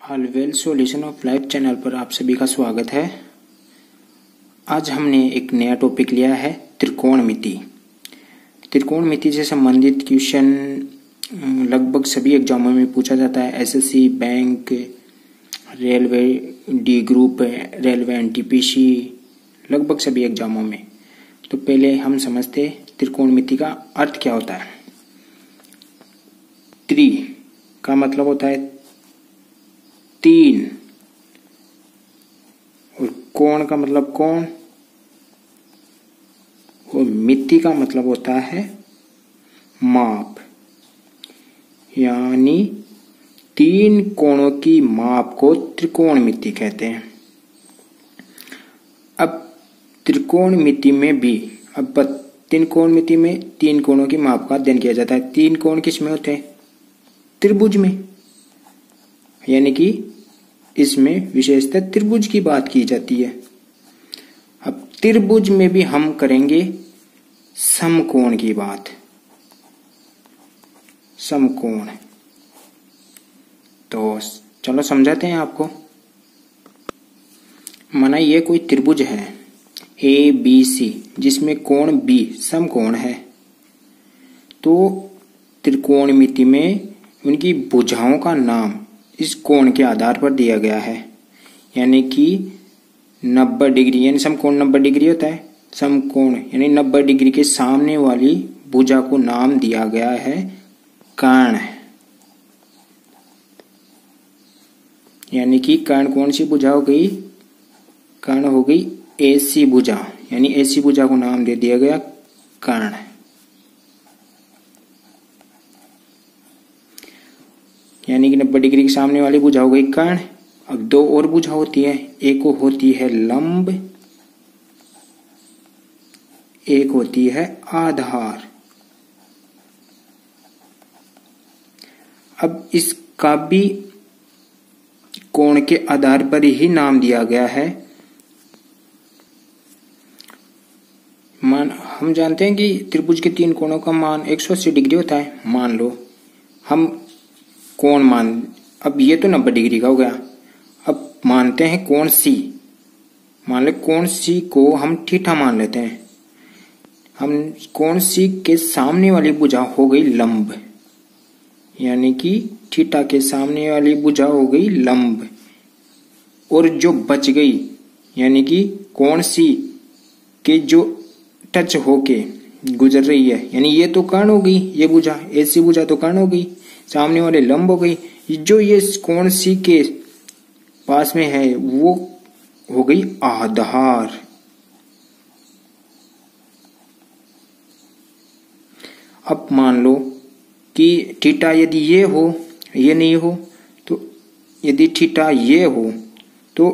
Well solution of life channel पर आप सभी का स्वागत है। आज हमने एक नया टॉपिक लिया है त्रिकोणमिति। त्रिकोणमिति से संबंधित क्वेश्चन लगभग सभी एग्जामों में पूछा जाता है। SSC, bank, railway, D group, railway NTPC, लगभग सभी एग्जामों में। तो पहले हम समझते त्रिकोणमिति का अर्थ क्या होता है। त्रि का मतलब होता है तीन, और कोण का मतलब कोण, और मिति का मतलब होता है माप, यानी तीन कोणों की माप को त्रिकोणमिति कहते हैं। अब त्रिकोणमिति में भी त्रिकोणमिति में तीन कोणों की माप का अध्ययन किया जाता है। तीन कोण किसमें होते हैं? त्रिभुज में, यानी कि इसमें विशेषतः त्रिभुज की बात की जाती है। अब त्रिभुज में भी हम करेंगे समकोण की बात। समकोण तो चलो समझाते हैं आपको। माना ये कोई त्रिभुज है ABC, जिसमें कोण B समकोण है। तो त्रिकोणमिति में उनकी भुजाओं का नाम इस कोण के आधार पर दिया गया है, यानी कि 90 डिग्री, यानी समकोण 90 डिग्री होता है। समकोण यानी 90 डिग्री के सामने वाली भुजा को नाम दिया गया है कर्ण। यानी कि कर्ण कौन सी भुजा हो गई? कर्ण हो गई AC भुजा, यानी AC भुजा को नाम दे दिया गया कर्ण। यानी कि 90 डिग्री के सामने वाली भुजा हो गई कर्ण। अब दो और भुजा होती है, एक होती है लंब, एक होती है आधार। अब इसका भी कोण के आधार पर ही नाम दिया गया है। हम जानते हैं कि त्रिभुज के तीन कोणों का मान 180 डिग्री होता है। मान लो हम कोण अब ये तो 90 डिग्री का हो गया। अब मानते हैं कोण C। मान ले कोण C को हम थीटा मान लेते हैं। हम कोण C के सामने वाली भुजा हो गई लंब, यानी कि थीटा के सामने वाली भुजा हो गई लंब, और जो बच गई यानी कि कोण C के जो टच होके गुजर रही है, यानी ये तो कर्ण हो गई, ये भुजा AC भुजा तो कर्ण हो गई, सामने वाले लंब हो गई। जो ये कोण C के पास में है वो हो गई आधार। अब मान लो कि थीटा यदि ये हो, ये नहीं हो, तो यदि थीटा ये हो तो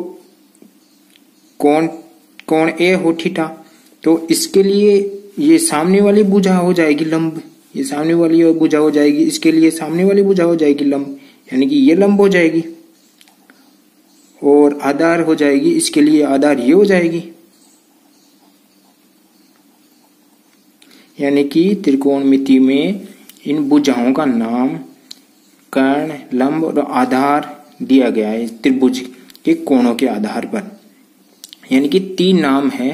कोण A हो थीटा, तो इसके लिए ये सामने वाली भुजा हो जाएगी लंब, ये सामने वाली भुजा हो जाएगी, इसके लिए सामने वाली भुजा हो जाएगी लंब, यानी कि ये लंब हो जाएगी, और आधार हो जाएगी, इसके लिए आधार ये हो जाएगी। यानी कि त्रिकोणमिति में इन भुजाओं का नाम कर्ण, लंब और आधार दिया गया है त्रिभुज के कोणों के आधार पर। यानी कि तीन नाम है,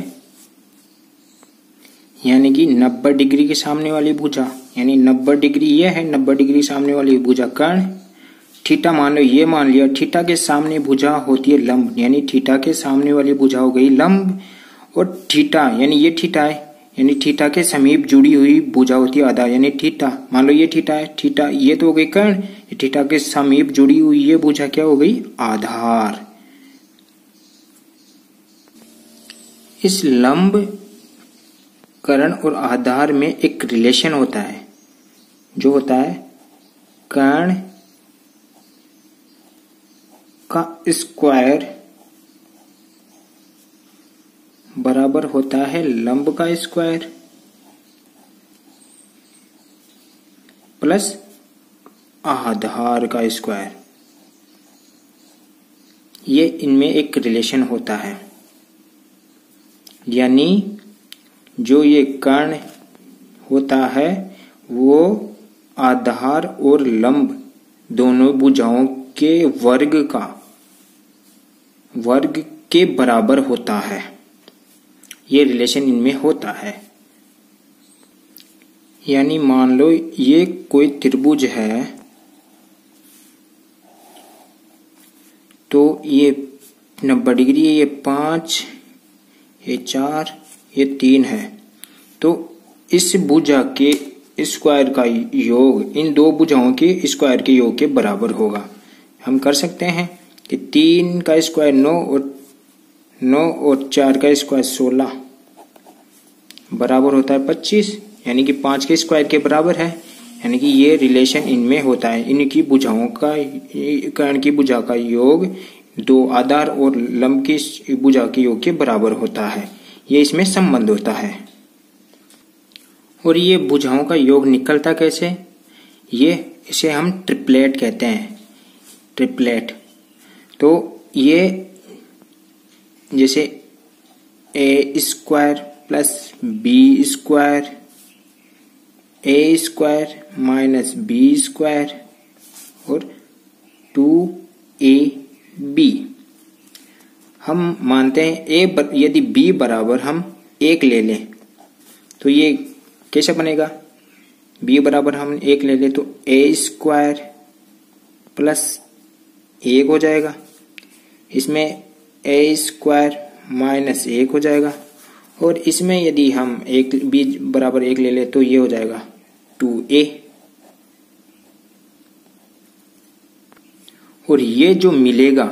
यानी कि 90 डिग्री के सामने वाली भुजा, यानी 90 डिग्री ये है, 90 डिग्री सामने वाली भुजा कर्ण। थीटा मान लो ये मान लिया, थीटा के सामने भुजा होती है लंब, यानी थीटा के सामने वाली भुजा हो गई लंब, और थीटा यानी ये थीटा है, यानी थीटा के समीप जुड़ी हुई भुजा होती है आधार, यानी थीटा मान लो ये थीटा है, थीटा ये तो हो गई कर्ण, थीटा के समीप जुड़ी हुई ये भुजा क्या हो गई? आधार। इस लंब, कर्ण और आधार में एक रिलेशन होता है, जो होता है कर्ण का स्क्वायर बराबर होता है लंब का स्क्वायर प्लस आधार का स्क्वायर। ये इनमें एक रिलेशन होता है, यानी जो ये कर्ण होता है वो आधार और लंब दोनों भुजाओं के वर्ग के बराबर होता है। ये रिलेशन इनमें होता है। यानी मान लो ये कोई त्रिभुज है, तो ये 90 डिग्री है, ये 5, ये 4, ये 3 है। तो इस भुजा के स्क्वायर का योग इन दो भुजाओं के स्क्वायर के योग के बराबर होगा। हम कर सकते हैं कि 3 का स्क्वायर 9 और 4 का स्क्वायर 16 बराबर होता है 25, यानी कि 5 के स्क्वायर के बराबर है। यानी कि ये रिलेशन इनमें होता है। इनकी भुजाओं का कर्ण की भुजा का योग दो आधार और लंब की भुजा के योग के बराबर होता है। ये इसमें संबंध होता है। और ये भुजाओं का योग निकलता कैसे? इसे हम ट्रिपलेट कहते हैं। ट्रिपलेट तो ये जैसे ए स्क्वायर प्लस बी स्क्वायर, ए स्क्वायर माइनस बी स्क्वायर और 2ab। हम मानते हैं यदि b बराबर हम 1 ले लें तो ये कैसे बनेगा? b बराबर हम 1 ले लें तो a स्क्वायर प्लस 1 हो जाएगा। इसमें a स्क्वायर माइनस 1 हो जाएगा। और इसमें यदि हम b बराबर 1 ले लें तो ये हो जाएगा 2a। और ये जो मिलेगा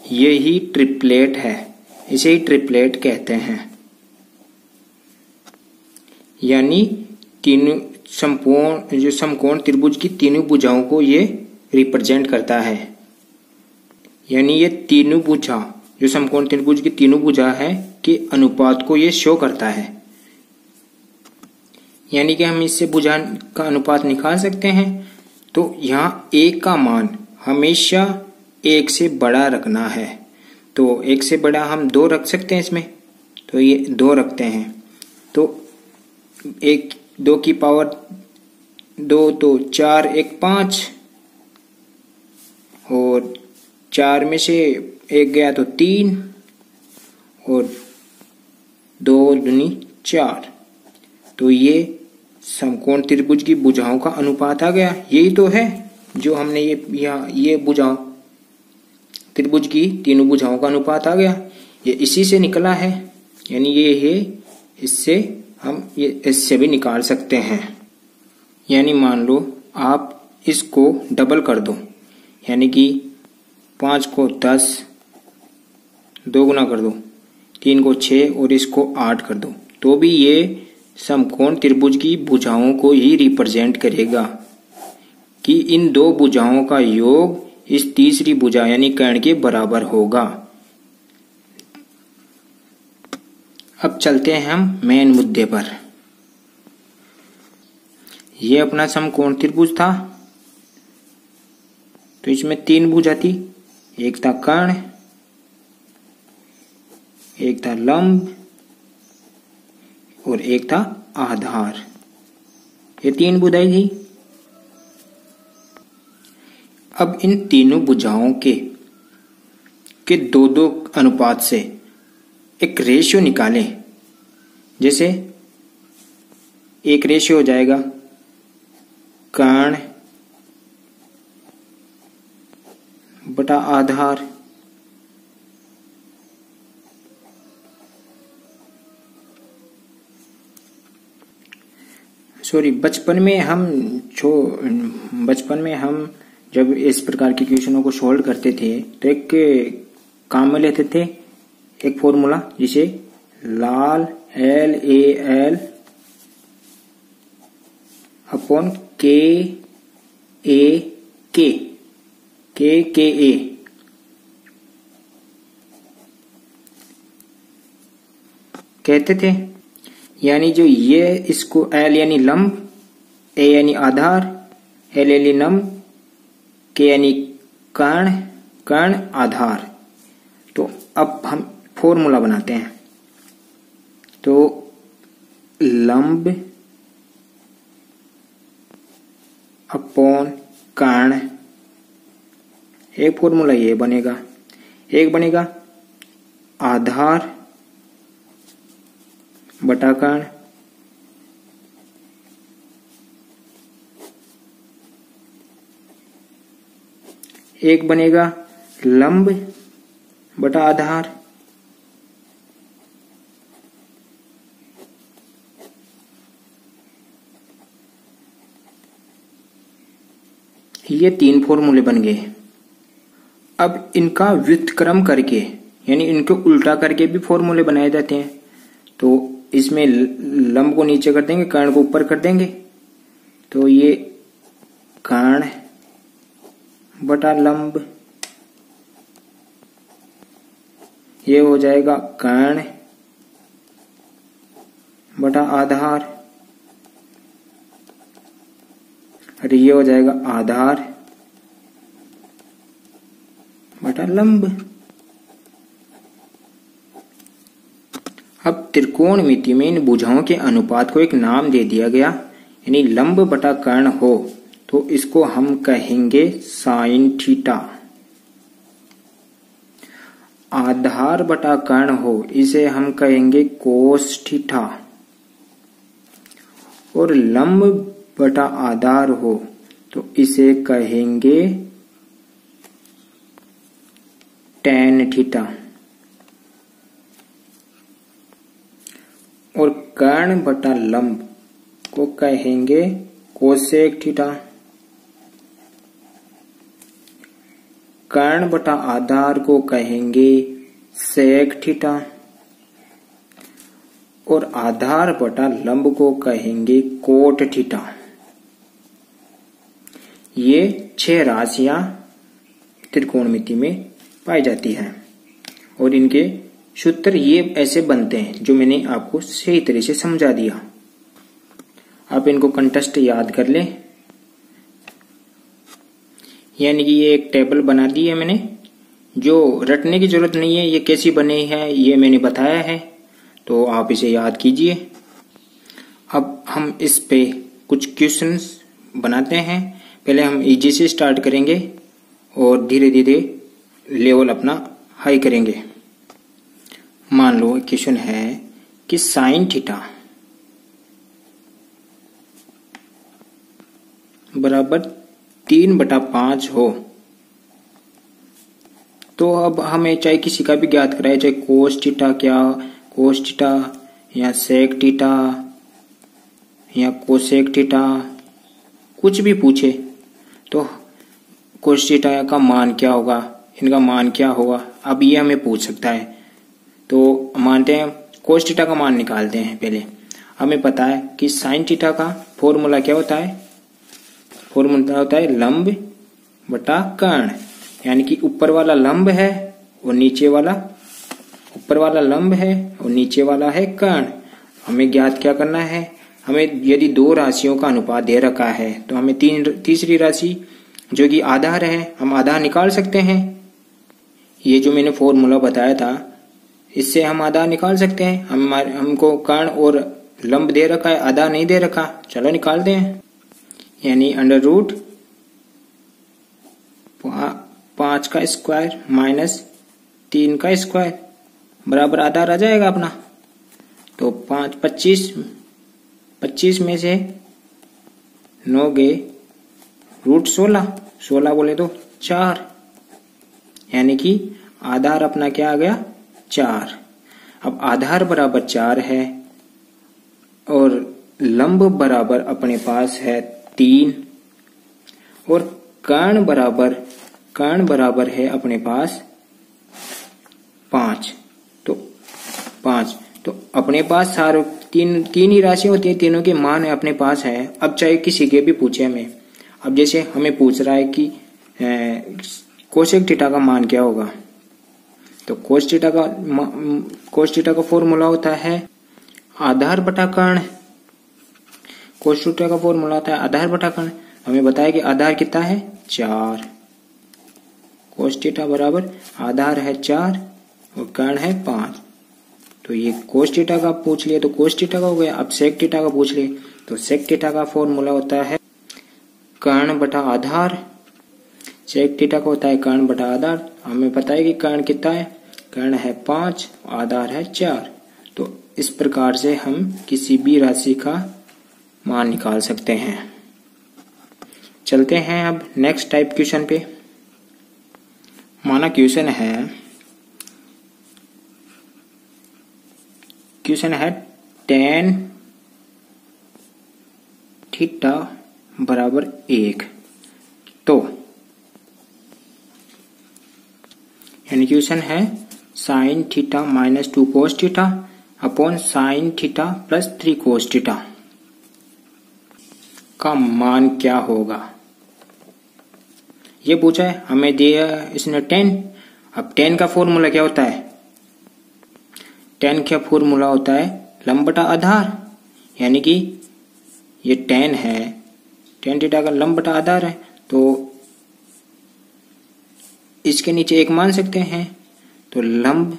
ये ही ट्रिपलेट है। इसे ही ट्रिपलेट कहते हैं। यानी तीनों समकोण त्रिभुज की तीनों भुजाओं को ये रिप्रेजेंट करता है। यानी ये तीनों भुजा जो समकोण त्रिभुज की तीनों भुजा है के अनुपात को ये शो करता है। यानी कि हम इससे भुजा का अनुपात निकाल सकते हैं। तो यहाँ a का मान हमेशा 1 से बड़ा रखना है। तो 1 से बड़ा हम 2 रख सकते हैं इसमें, तो ये 2 रखते हैं। तो 2 की पावर 2 तो 4 1 5 और 4 में से 1 गया तो 3 और 2 दूनी 4। तो ये समकोण त्रिभुज की भुजाओं का अनुपात आ गया। यही तो है जो हमने ये भुजाओं त्रिभुज की तीनों भुजाओं का अनुपात आ गया। ये इसी से निकला है। यानी ये है, इससे हम ये इससे भी निकाल सकते हैं। यानी मान लो आप इसको डबल कर दो, यानी कि 5 को 10 2 गुना कर दो, 3 को 6 और इसको 8 कर दो, तो भी ये समकोण त्रिभुज की भुजाओं को ही रिप्रेजेंट करेगा कि इन दो भुजाओं का योग इस तीसरी भुजा यानी कर्ण के बराबर होगा। अब चलते हैं हम मेन मुद्दे पर। यह अपना समकोण त्रिभुज था। तो इसमें 3 भुजा थी, एक था कर्ण, एक था लंब और एक था आधार। ये 3 भुजाएं थी। अब इन तीनों भुजाओं के 2-2 अनुपात से एक रेशियो निकालें। जैसे एक रेशियो हो जाएगा कर्ण बटा आधार। बचपन में हम जब इस प्रकार के क्वेश्चनों को सॉल्व करते थे तो एक काम में लेते थे एक फॉर्मूला, जिसे लाल LAL अपॉन KA कहते थे। यानी जो ये इसको L यानी लंब, A यानी आधार, L यानी लंब, K यानी कर्ण आधार। तो अब हम फॉर्मूला बनाते हैं। तो लंब अपॉन कर्ण एक फॉर्मूला ये बनेगा, एक बनेगा आधार बटा कर्ण, एक बनेगा लंब बटा आधार, ये 3 फॉर्मूले बन गए। अब इनका व्युत्क्रम करके यानी इनको उल्टा करके भी फॉर्मूले बनाए जाते हैं। तो इसमें लंब को नीचे कर देंगे, कर्ण को ऊपर कर देंगे, तो ये कर्ण बटा लंब, ये हो जाएगा कर्ण बटा आधार, और ये हो जाएगा आधार बटा लंब। अब त्रिकोणमिति में इन भुजाओं के अनुपात को एक नाम दे दिया गया, यानी लंब बटा कर्ण हो तो इसको हम कहेंगे साइन थीटा, आधार बटा कर्ण हो इसे हम कहेंगे कोस थीटा, और लंब बटा आधार हो तो इसे कहेंगे टैन थीटा, और कर्ण बटा लंब को कहेंगे कोसेक थीटा, कर्ण बटा आधार को कहेंगे सेक थीटा, और आधार बटा लंब को कहेंगे कोट थीटा। ये 6 राशियां त्रिकोणमिति में पाई जाती हैं, और इनके सूत्र ये ऐसे बनते हैं जो मैंने आपको सही तरह से समझा दिया। आप इनको कंटेस्ट याद कर लें, यानी कि ये एक टेबल बना दी है मैंने, जो रटने की जरूरत नहीं है, ये कैसी बनी है ये मैंने बताया है, तो आप इसे याद कीजिए। अब हम इस पे कुछ क्वेश्चंस बनाते हैं। पहले हम इजी से स्टार्ट करेंगे और धीरे धीरे लेवल अपना हाई करेंगे। मान लो क्वेश्चन है कि साइन थीटा बराबर 3/5 हो, तो अब हमें चाहे किसी का भी ज्ञात कराए, चाहे कोस थीटा कोस थीटा या सेक थीटा या कोसेक थीटा, कुछ भी पूछे तो कोस थीटा का मान क्या होगा, इनका मान क्या होगा, अब ये हमें पूछ सकता है। तो मानते हैं कोस थीटा का मान निकालते हैं। पहले हमें पता है कि साइन थीटा का फॉर्मूला क्या होता है, फॉर्मूला होता है लंब बटा कर्ण, यानी कि ऊपर वाला लंब है और नीचे वाला, ऊपर वाला लंब है और नीचे वाला है कर्ण। हमें ज्ञात क्या करना है, हमें यदि 2 राशियों का अनुपात दे रखा है तो हमें तीसरी राशि जो कि आधार है, हम आधार निकाल सकते हैं। ये जो मैंने फॉर्मूला बताया था इससे हम आधार निकाल सकते हैं। हमको कर्ण और लंब दे रखा है, आधार नहीं दे रखा, चलो निकालते हैं। यानी √ 5 का स्क्वायर माइनस 3 का स्क्वायर बराबर आधार आ जाएगा अपना। तो 25 में से 9 गए √16, 16 बोले तो 4, यानी कि आधार अपना क्या आ गया 4। अब आधार बराबर 4 है और लंब बराबर अपने पास है 3 और कर्ण बराबर है अपने पास 5। तो अपने पास सारे तीन ही राशि होती है, तीनों के मान है अपने पास है। अब चाहे किसी के भी पूछे हमें, अब जैसे हमें पूछ रहा है कि कोसेक थीटा का मान क्या होगा, तो कोस थीटा का फॉर्मूला होता है आधार बटा कर्ण। कोस थीटा का फॉर्मूला होता है आधार बटा कर्ण। हमें बताया कि आधार कितना है 4, कोस थीटा बराबर आधार है 4 और कर्ण है 5। तो ये कोस थीटा का पूछ लिया तो कोस थीटा का हो गया। अब सेक थीटा का पूछ लिए तो सेक थीटा का फॉर्मूला होता है कर्ण बटा आधार। सेक थीटा का होता है कर्ण बटा आधार। हमें पता है कि कर्ण कितना है, कर्ण है 5, आधार है 4। तो इस प्रकार से हम किसी भी राशि का मान निकाल सकते हैं। चलते हैं अब नेक्स्ट टाइप क्वेश्चन पे। माना क्वेश्चन है tan थीटा बराबर 1। तो यानी क्वेश्चन है sine theta minus 2 cos theta upon sine theta plus 3 कोस थीटा का मान क्या होगा, ये पूछा है। हमें दिया इसने 10। अब 10 का फॉर्मूला क्या होता है, 10 का फॉर्मूला होता है लंब बटा आधार। यानी कि ये 10 है, tan थीटा का लंब बटा आधार है, तो इसके नीचे एक मान सकते हैं। तो लंब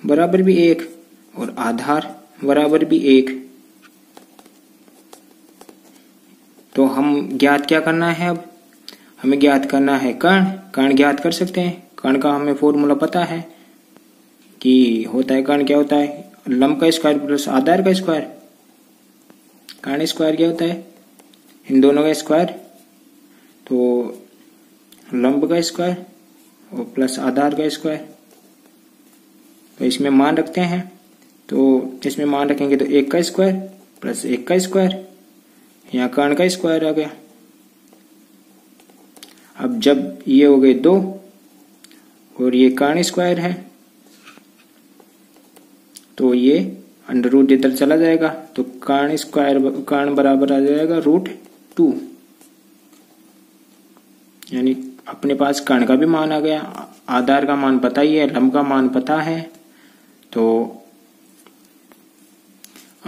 बराबर भी 1 और आधार बराबर भी 1। तो हम ज्ञात क्या करना है, अब हमें ज्ञात करना है कर्ण ज्ञात कर सकते हैं। कर्ण का हमें फॉर्मूला पता है कि होता है, कर्ण क्या होता है, लंब का स्क्वायर प्लस आधार का स्क्वायर। कर्ण स्क्वायर क्या होता है, इन दोनों का स्क्वायर। तो लंब का स्क्वायर और प्लस आधार का स्क्वायर। तो इसमें मान रखते हैं, तो इसमें मान रखेंगे तो 1 का स्क्वायर प्लस 1 का स्क्वायर, यहाँ कर्ण का स्क्वायर आ गया। अब जब ये हो गए 2 और ये कर्ण स्क्वायर है, तो ये अंडर रूट इधर चला जाएगा, तो कर्ण बराबर आ जाएगा √2। यानी अपने पास कर्ण का भी मान आ गया, आधार का मान पता ही है, लंब का मान पता है। तो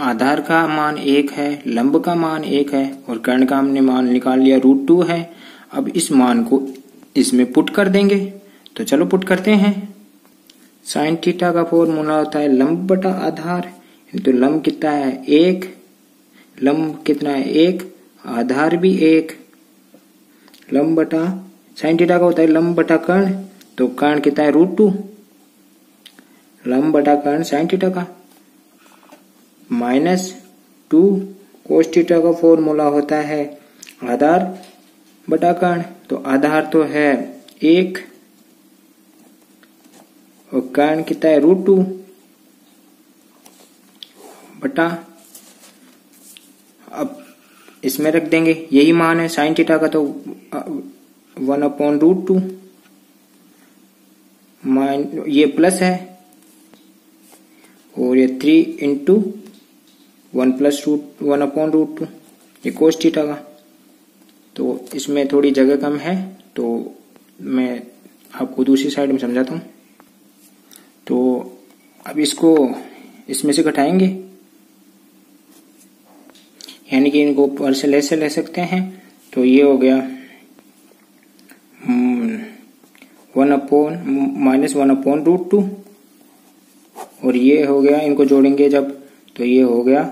आधार का मान 1 है, लंब का मान 1 है और कर्ण का हमने मान निकाल लिया √2 है। अब इस मान को इसमें पुट कर देंगे, तो चलो पुट करते हैं। साइन थीटा का फॉर्मूला होता है लंब बटा आधार। तो लंब कितना है 1, लंब कितना है 1, आधार भी 1। लंब बटा साइन थीटा का होता है लंब बटा कर्ण, तो कर्ण कितना है √2, लंब बटा कर्ण साइन थीटा का -2 कोस थीटा का फॉर्मूला होता है आधार बटा कर्ण। तो आधार तो है 1 और कर्ण कितना है √2 बटा, अब इसमें रख देंगे, यही मान है साइन थीटा का, तो 1/√2 ये प्लस है और ये 3 × 1/√2 ये कोस थीटा का। तो इसमें थोड़ी जगह कम है, तो मैं आपको दूसरी साइड में समझाता हूँ। तो अब इसको इसमें से घटाएंगे, यानी कि इनको ऊपर से ले सकते हैं। तो ये हो गया -1/√2 और ये हो गया, इनको जोड़ेंगे जब, तो ये हो गया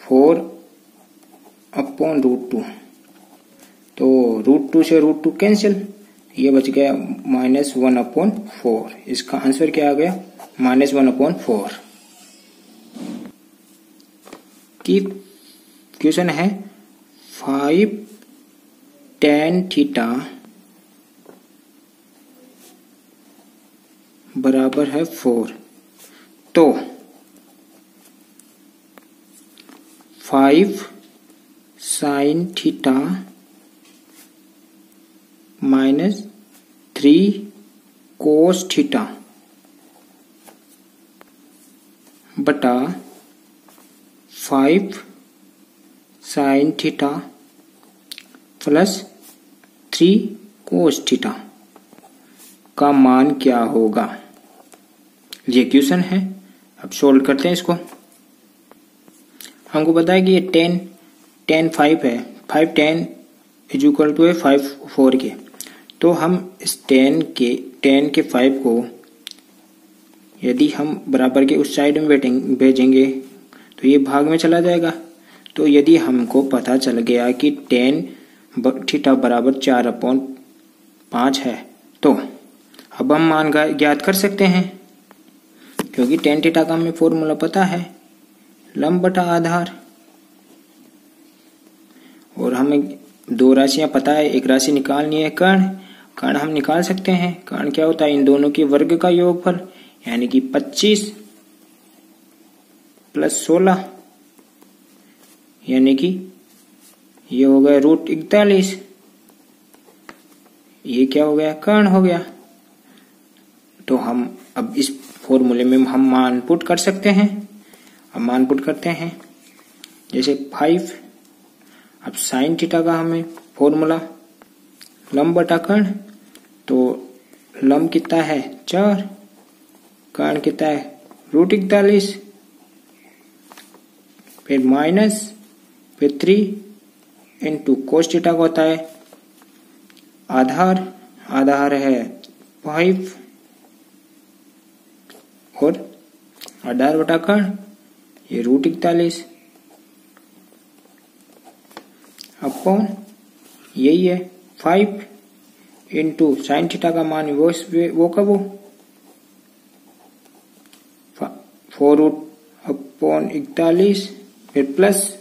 4/√2। तो √2 से √2 कैंसिल, ये बच गया -1/4। इसका आंसर क्या आ गया -1/4। की क्वेश्चन है 5 tan थीटा बराबर है 4। तो 5 sin थीटा -3 cos थीटा बटा 5 sin theta plus 3 cos theta का मान क्या होगा, ये क्वेश्चन है। अब सोल्व करते हैं इसको। हमको पता है कि ये tan 5 है, 5 tan = 5 4 के। तो हम इस tan के 5 को यदि हम बराबर के उस साइड में भेजेंगे तो ये भाग में चला जाएगा। तो यदि हमको पता चल गया कि tan थीटा बराबर 4/5 है। तो अब हम मान ज्ञात कर सकते हैं, क्योंकि tan थीटा का हमें फॉर्मूला पता है, लंब बटा आधार। और हमें दो राशियां पता है, एक राशि निकालनी है कर्ण। कर्ण हम निकाल सकते हैं। कर्ण क्या होता है? इन दोनों के वर्ग का योगफल, यानी कि 25 + 16, यानी कि ये हो गया √41। ये क्या हो गया? कर्ण हो गया। तो हम अब इस फॉर्मूले में हम मान पुट कर सकते हैं। अब मान पुट करते हैं, जैसे 5। अब साइन थीटा का हमें फॉर्मूला लंब बटा कर्ण, तो लंब कितना है? 4, कर्ण कितना है? √41, फिर माइनस, फिर 3 इंटू कोस थीटा का होता है आधार। आधार है 5 और आधार बटा कर्ण, ये √41 अपॉन यही है 5 इंटू साइन थीटा का मान वो का वो 4√41, फिर प्लस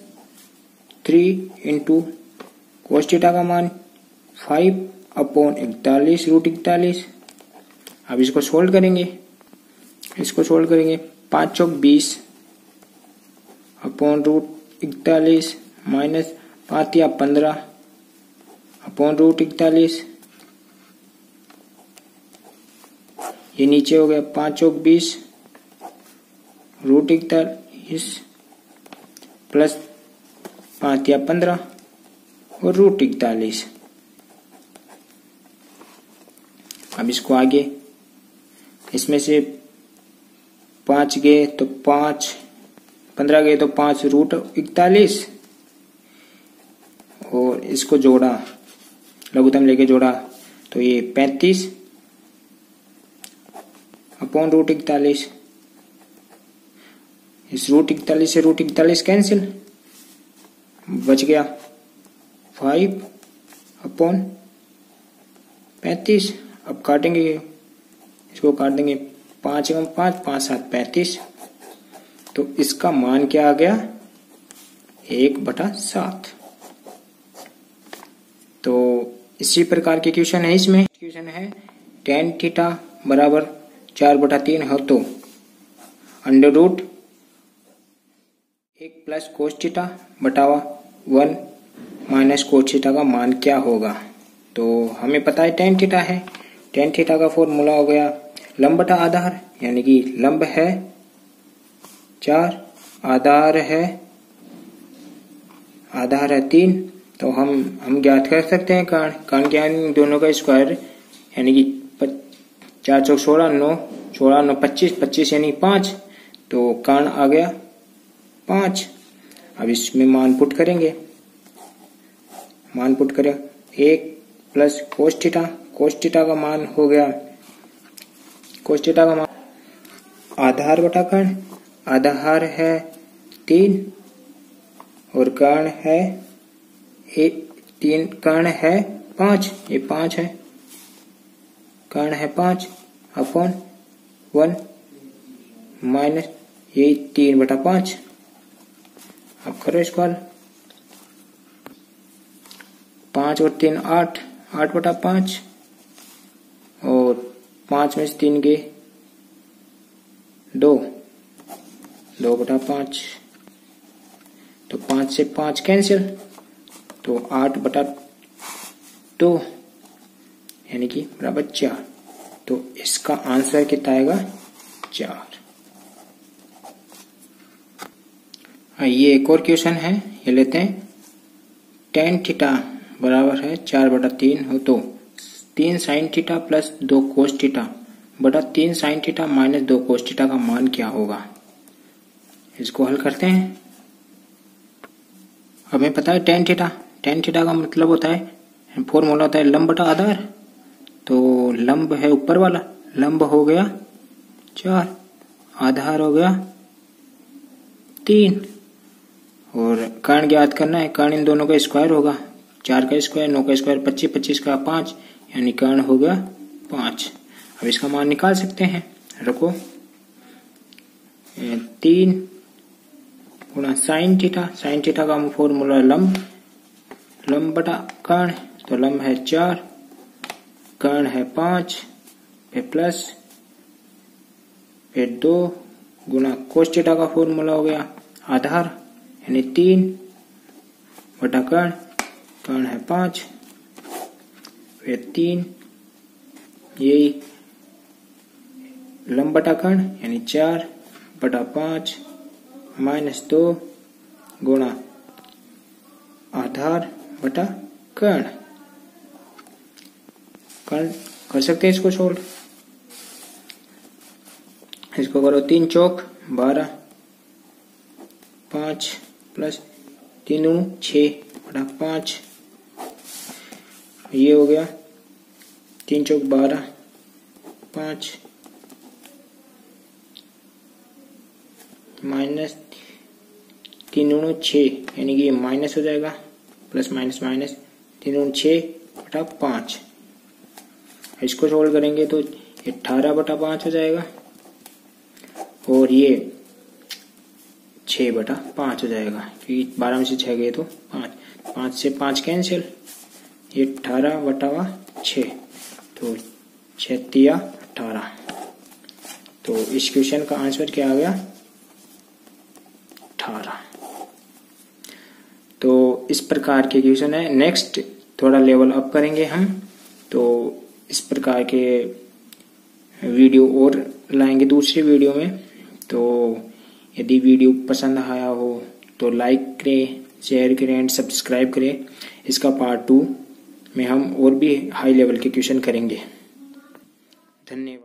3 इंटू कोस थीटा का मान 5/41 √41। अब इसको सोल्व करेंगे। 5 चौक 20 अपॉन √41 माइनस 5 या 15 अपॉन √41। ये नीचे हो गया 5 चौक 20 √41 प्लस 5 या 15 और √41। अब इसको आगे, इसमें से 5 गए तो 5, 15 गए तो 5 √41, और इसको जोड़ा, लघुत्तम लेके जोड़ा, तो ये 35 अपॉन √41। इस √41 से √41 कैंसिल, बच गया 5/35। अब काटेंगे, इसको काट देंगे, 5 × 5 5 7 35। तो इसका मान क्या आ गया? 1/7। तो इसी प्रकार के क्वेश्चन है। इसमें क्वेश्चन है tan थीटा बराबर 4/3 हो तो √1 प्लस कोस थीटा बटावा 1 माइनस कोस थीटा का मान क्या होगा? तो हमें पता है tan थीटा है। tan थीटा का फॉर्मूला हो गया लंब बटा आधार, यानी कि लंब है 4, आधार है 3। तो हम ज्ञात कर सकते हैं कर्ण क्या है? दोनों का स्क्वायर, यानी कि 4 चौक 16, 9 16 9 25, 25 यानी 5। तो कर्ण आ गया 5। अब इसमें मान पुट करेंगे। 1 प्लस कोस थीटा, कोस थीटा का मान हो गया, कोस थीटा का मान आधार बटा कर्ण। आधार है 3 और कर्ण है 3, कर्ण है 5, ये 5 है, कर्ण है 5 अपॉन 1 माइनस ये 3/5। अब करो इसको हल, 5 और 3 8, 8/5 और 5 में से 3 गए 2, 2/5। तो 5 से 5 कैंसिल, तो 8/2 यानी कि बराबर 4। तो इसका आंसर कितना आएगा? 4। ये एक और क्वेश्चन है, ये लेते हैं। tan थीटा बराबर है 4/3 हो तो 3 sin theta plus 2 cos theta बटा 3 sin theta minus 2 cos theta का मान क्या होगा? इसको हल करते हैं। हमें पता है tan थीटा का मतलब होता है, फॉर्मूला होता है लंब बटा आधार। तो लंब है ऊपर वाला, लंब हो गया 4, आधार हो गया 3, और कर्ण ज्ञात करना है। कर्ण इन दोनों का स्क्वायर होगा, 4 का स्क्वायर, 9 का स्क्वायर 25, 25 का 5, यानी कर्ण हो गया 5। अब इसका मान निकाल सकते हैं। रखो 3 गुणा साइन थीटा। साइन थीटा का फॉर्मूला लंब बटा कर्ण, तो लंब है 4, कर्ण है 5, फिर प्लस, फिर 2 गुणा कोस थीटा का फॉर्मूला हो गया आधार, यानी 3 बटा कर्ण, कर्ण है 5, फिर 3, यही लंब बटा कर्ण यानी 4 बटा 5 माइनस 2 गुणा आधार बटा कर्ण। कर सकते हैं इसको सोल्व। इसको करो 3 चौक 12, 5 प्लस 3 6 बटा 5, ये हो गया 3 चौक 12, 5 माइनस 3 6, यानी कि ये माइनस हो जाएगा, प्लस माइनस माइनस 3 6 बटा 5। इसको सोल्व करेंगे तो 18 बटा 5 हो जाएगा, और ये 6 बटा 5 हो जाएगा, क्योंकि 12 में से 6 गए तो 5, 5 से 5 कैंसिल, ये 18 बटा 6, तो 6 तिया 18। तो इस क्वेश्चन का आंसर क्या आ गया 18। तो इस प्रकार के क्वेश्चन है। नेक्स्ट थोड़ा लेवल अप करेंगे हम, तो इस प्रकार के वीडियो और लाएंगे दूसरे वीडियो में। तो यदि वीडियो पसंद आया हो तो लाइक करें, शेयर करें एंड सब्सक्राइब करें। इसका पार्ट 2 में हम और भी हाई लेवल के क्वेश्चन करेंगे। धन्यवाद।